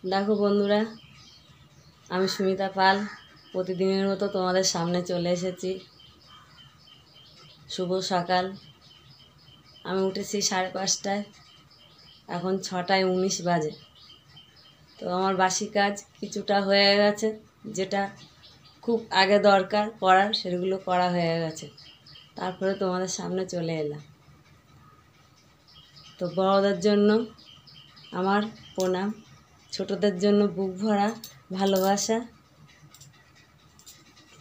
দেখো বন্ধুরা, আমি সুমিতা পাল প্রতিদিনের মতো তোমাদের সামনে চলে এসেছি। শুভ সকাল। আমি উঠেছি 5:30টায়, এখন 6:19 বাজে। তো আমার বাসি কাজ কিছুটা হয়ে গেছে, যেটা খুব আগে দরকার করার সেগুলো করা হয়ে গেছে। তারপরে তোমাদের সামনে চলে এলাম। তো বড়দের জন্য আমার প্রণাম, ছোটদের জন্য বুক ভরা ভালোবাসা।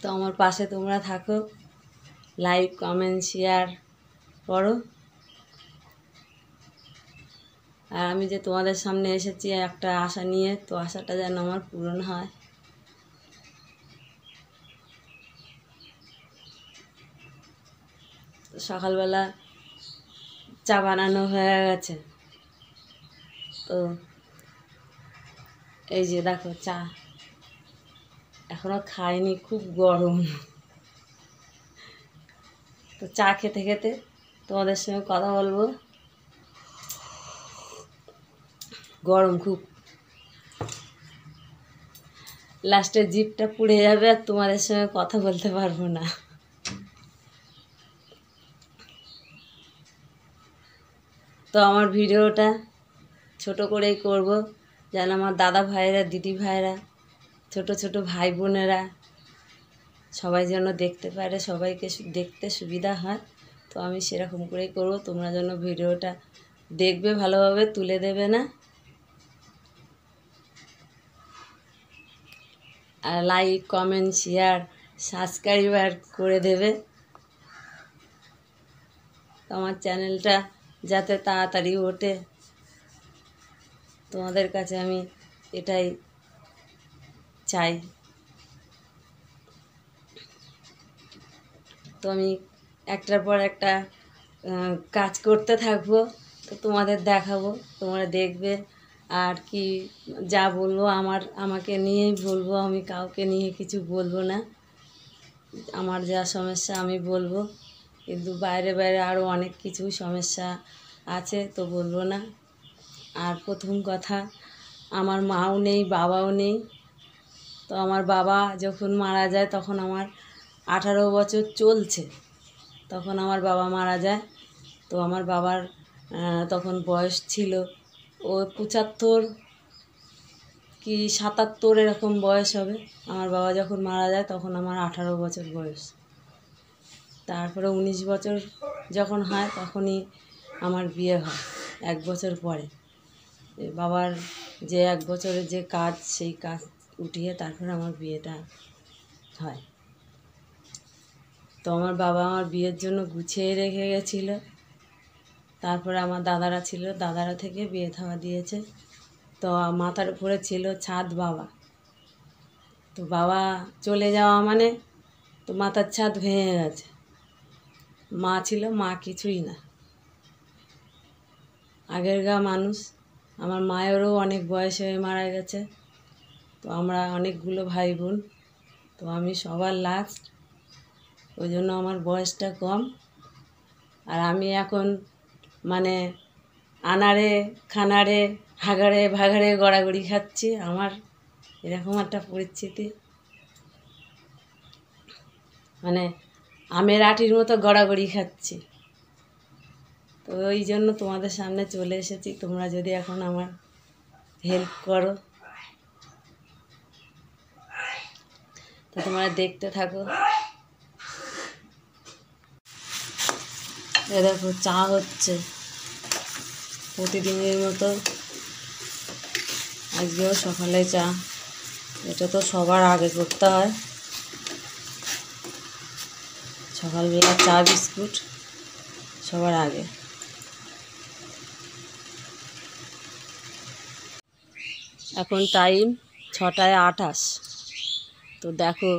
তো আমার পাশে তোমরা থাকো, লাইক কমেন্ট শেয়ার করো। আর আমি যে তোমাদের সামনে এসেছি একটা আশা নিয়ে, তো আশাটা যেন আমার পূরণ হয়। সকালবেলা চা বানানো হয়ে গেছে। তো এই যে দেখো চা এখনো খাইনি, খুব গরম। তো চা খেতে খেতে তোমাদের সঙ্গে কথা বলবো। গরম খুব, লাস্টে জিভটা পুড়ে যাবে আর তোমাদের সঙ্গে কথা বলতে পারবো না। তো আমার ভিডিওটা ছোট করেই করব, যেন আমার দাদা ভাইরা, দিদি ভাইরা, ছোট ছোট ভাই বোনেরা সবাই যেন দেখতে পারে, সবাইকে দেখতে সুবিধা হয়। তো আমি সেরকম করেই করব। তোমরা যেন ভিডিওটা দেখবে, ভালোভাবে তুলে দেবে না, আর লাইক কমেন্ট শেয়ার সাবস্ক্রাইবার করে দেবে। আমার চ্যানেলটা যাতে তাড়াতাড়ি ওঠে, তোমাদের কাছে আমি এটাই চাই। তো আমি একটার পর একটা কাজ করতে থাকবো, তো তোমাদের দেখাবো, তোমরা দেখবে। আর কি যা বলবো আমাকে নিয়েই বলবো, আমি কাউকে নিয়ে কিছু বলবো না। আমার যা সমস্যা আমি বলবো, কিন্তু বাইরে বাইরে আরও অনেক কিছু সমস্যা আছে, তো বলবো না। আর প্রথম কথা, আমার মাও নেই, বাবাও নেই। তো আমার বাবা যখন মারা যায় তখন আমার 18 বছর চলছে, তখন আমার বাবা মারা যায়। তো আমার বাবার তখন বয়স ছিল ও 75 কি 77 এরকম বয়স হবে। আমার বাবা যখন মারা যায় তখন আমার 18 বছর বয়স। তারপরে 19 বছর যখন হয় তখনই আমার বিয়ে হয়, 1 বছর পরে। বাবার যে 1 বছরের যে কাজ, সেই কাজ উঠিয়ে তারপরে আমার বিয়েটা হয়। তো আমার বাবা আমার বিয়ের জন্য গুছিয়ে রেখে গেছিলো। তারপরে আমার দাদারা ছিল, দাদারা থেকে বিয়ে থাওয়া দিয়েছে। তো মাথার উপরে ছিল ছাদ বাবা। তো বাবা চলে যাওয়া মানে তো মাথার ছাদ ভেঙে গেছে। মা ছিল, মা কিছুই না, আগেরকার মানুষ। আমার মায়েরও অনেক বয়স হয়ে মারা গেছে। তো আমরা অনেকগুলো ভাই বোন, তো আমি সবার লাস্ট, ওই জন্য আমার বয়সটা কম। আর আমি এখন মানে আনাড়ে খানাড়ে হাগাড়ে ভাগাড়ে গড়াগড়ি খাচ্ছি। আমার এরকম একটা পরিস্থিতি, মানে আমের আটির মতো গড়াগড়ি খাচ্ছি। তো ওই জন্য তোমাদের সামনে চলে এসেছি, তোমরা যদি এখন আমার হেল্প করো। তো তোমরা দেখতে থাকো। এ দেখো চা হচ্ছে প্রতিদিনের মতো, আজকেও সকালে চা। এটা তো সবার আগে করতে হয়, সকালবেলা চা বিস্কুট সবার আগে। এখন টাইম 6:28। তো দেখো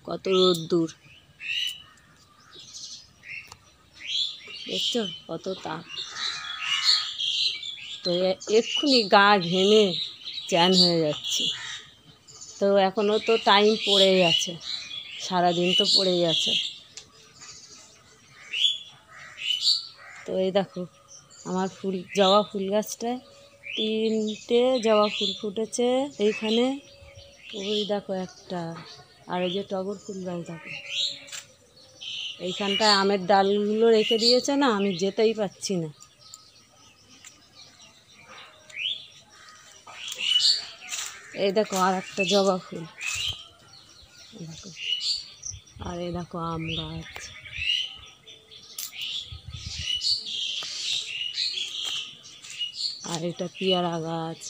কত রোদ্দুর, দেখছো কত তাপ। তো এক্ষুনি গা ঘেমে চ্যান হয়ে যাচ্ছে। তো এখনও তো টাইম পড়েই আছে, সারাদিন তো পড়েই আছে। তো এই দেখো আমার জবা ফুল গাছটায় 3টে জবা ফুল ফুটেছে এইখানে। ওই দেখো একটা, আর এই যে টগর ফুল গাছ দেখো। এইখানটায় আমের ডালগুলো রেখে দিয়েছে না, আমি যেতেই পাচ্ছি না। এই দেখো আর একটা জবা ফুল দেখো, আর এই দেখো আম গাছ। আর এটা পেয়ারা গাছ।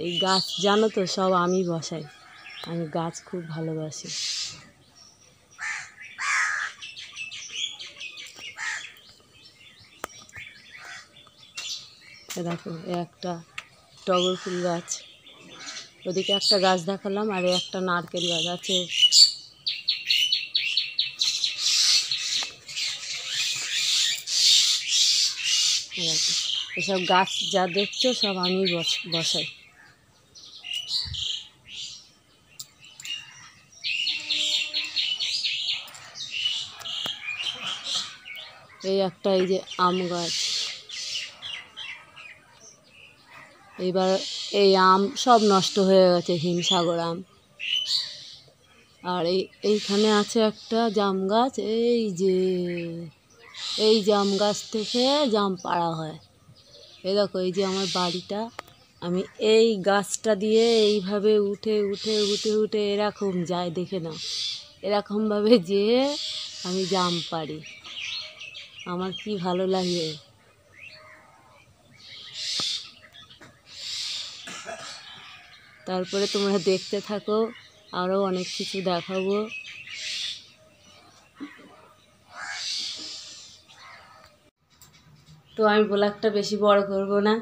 এই গাছ জানো তো সব আমি বসাই, আমি গাছ খুব ভালোবাসি। দেখো একটা টগর ফুল গাছ, ওদিকে একটা গাছ দেখালাম, আর একটা নারকেল গাছ আছে। দেখো এসব গাছ যা দেখছো সব আমি বসাই। এই একটা, এই যে আম গাছ। এইবার এই আম সব নষ্ট হয়ে গেছে, হিমসাগর আম। আর এইখানে আছে একটা জাম গাছ, এই জাম গাছ থেকে জাম পাড়া হয়। এই দেখো এই যে আমার বাড়িটা, আমি এই গাছটা দিয়ে এইভাবে উঠে উঠে উঠে উঠে এরকম যায়, দেখে নাও, এরকমভাবে যেয়ে আমি জাম পাড়ি। আমার কি ভালো লাগে। তারপরে তোমরা দেখতে থাকো, আরও অনেক কিছু দেখাবো। তো আমি ব্লগটা বেশি বড় করব না।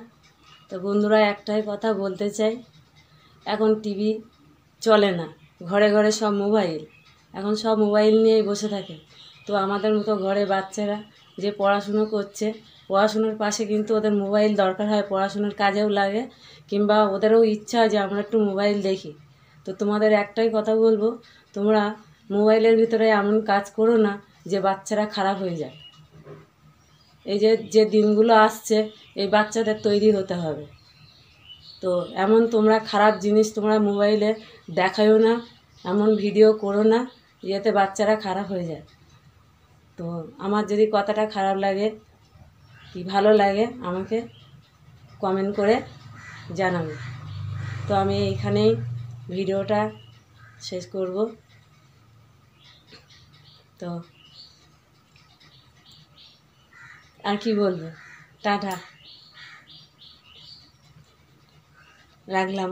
তো বন্ধুরা, একটাই কথা বলতে চাই, এখন টিভি চলে না, ঘরে ঘরে সব মোবাইল, এখন সব মোবাইল নিয়েই বসে থাকে। তো আমাদের মতো ঘরে বাচ্চারা যে পড়াশুনো করছে, পড়াশুনোর পাশে কিন্তু ওদের মোবাইল দরকার হয়, পড়াশুনোর কাজেও লাগে, কিংবা ওদেরও ইচ্ছা হয় যে আমরা একটু মোবাইল দেখি। তো তোমাদের একটাই কথা বলবো, তোমরা মোবাইলের ভিতরে এমন কাজ করো না যে বাচ্চারা খারাপ হয়ে যায়। এই যে দিনগুলো আসছে, এই বাচ্চাদের তৈরি হতে হবে। তো এমন তোমরা খারাপ জিনিস তোমরা মোবাইলে দেখায়ও না, এমন ভিডিও করো না যাতে বাচ্চারা খারাপ হয়ে যায়। তো আমার যদি কথাটা খারাপ লাগে কি ভালো লাগে আমাকে কমেন্ট করে জানাবে। তো আমি এইখানেই ভিডিওটা শেষ করব। তো আর কি বলবো, টাটা, রাখলাম।